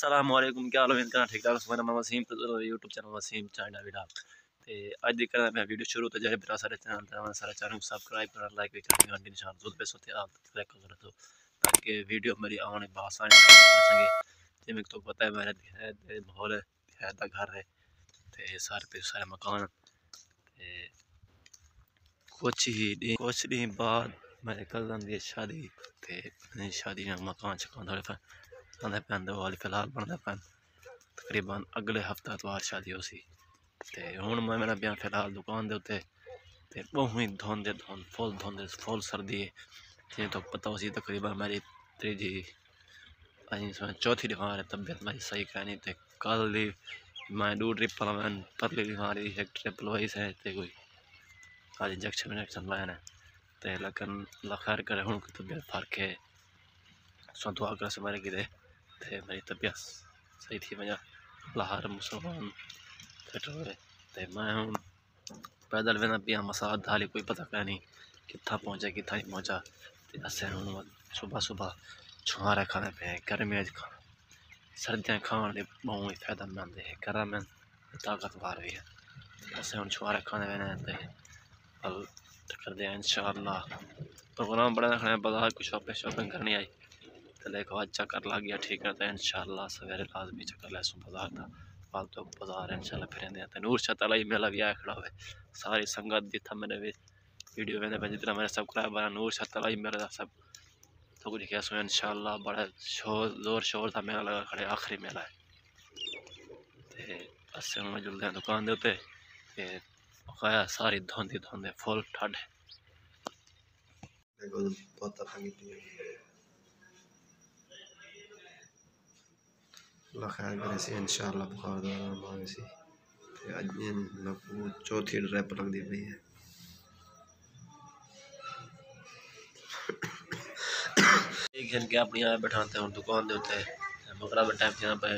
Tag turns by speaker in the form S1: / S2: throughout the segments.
S1: अस्सलामुअलैकुम, क्या हाल है? इनका ठीक ठाक। मेरा नाम Wasim, YouTube channel Wasim China video. ते अज दी करना मैं वीडियो शुरू तो जाए मेरा सारे चैनल को सब्सक्राइब करना, लाइक भी करना, घंटी निशान तो पे सोते आप क्लिक कर दो ताकि वीडियो मेरी आने आसानी से सके। जिमें तो पता है मेरे माहौल है दा घर है ते सारे मकान ते कुछ ही बाद मेरे कज़न दी शादी ते शादी मकान शकान थोड़े पे पैंदे वाली फिलहाल बनता पैन तकरीबन अगले हफ्ता एतवार शादी हो सी ते हुण मैं मेरा ब्याह फिलहाल दुकान दे उत्ते ते बहुत ही धुंध फुल सर्दी है। जिवें तो पता हो सी तकरीबन मेरी तीजी चौथी दफा तबीयत मेरी सही कहनी ते कल दी मैं 2 ट्रिप पतली बीमारी एक ट्रिप लवाई से ते कोई आज इंजेक्शन लाए ने ते लेकिन खैर करे हुण तबीयत फर्क है सो दुआ कर से मेरे गिदे ते मेरी तबीयत सही थी वजह लाहौर मुसलमान फिट हुए ते मैं हूँ पैदल वेना पिया मसाद हाली कोई पता क्या नहीं कितना पहुँचा कितना नहीं पहुँचा। असें हूँ सुबह छुहारे खाने पे गर्मियाँ सर्दियाँ खाने बहुत ही फायदेमंद है गर्म में ताकतवर भी है। असें हूँ छुहारे खाने वेने ते कल कर दिया इंशाअल्लाह प्रोग्राम बड़ा रखना बाजार की शॉपिंग करनी आई तो देखो आज चक्कर लग गया ठीक है तो इंशाअल्लाह सवेरे लाजमी चक्कर लैसू बाजार था फालतू बाजार इंशाअल्लाह फिरेंदे ते नूर छतला ही मेला भी आया खड़ा हुए सारी संगत जितना मैंने भी वीडियो मैंने जितना मेरे सब्सक्राइबर नूर छतला ही मेरा सब तो कुछ क्या सो इंशाअल्लाह बड़ा जोर शोर था मेला लगा खड़े आखिरी मेला है ते असें मैं जुलदे दुकान दे उत्ते ते खाया सारी धुंध फुल ठंड खैर करे से इंशाअल्लाह बुखार मांगे सी अज चौथी ट्रिप लगती पई है। एक दिन के अपनी आए बैठाते हैं दुकान दे उत्ते मगरा में टाइम देना पे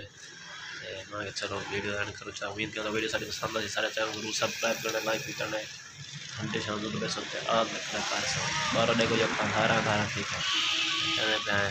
S1: मैं चलो वीडियो एंड करो चाह उम्मीद करता वीडियो सारी पसंद आई सारे चैनल को सब्सक्राइब करना लाइक भी करना है घंटे शाम को बस होते आप 12 देखो जब 18 ठीक है।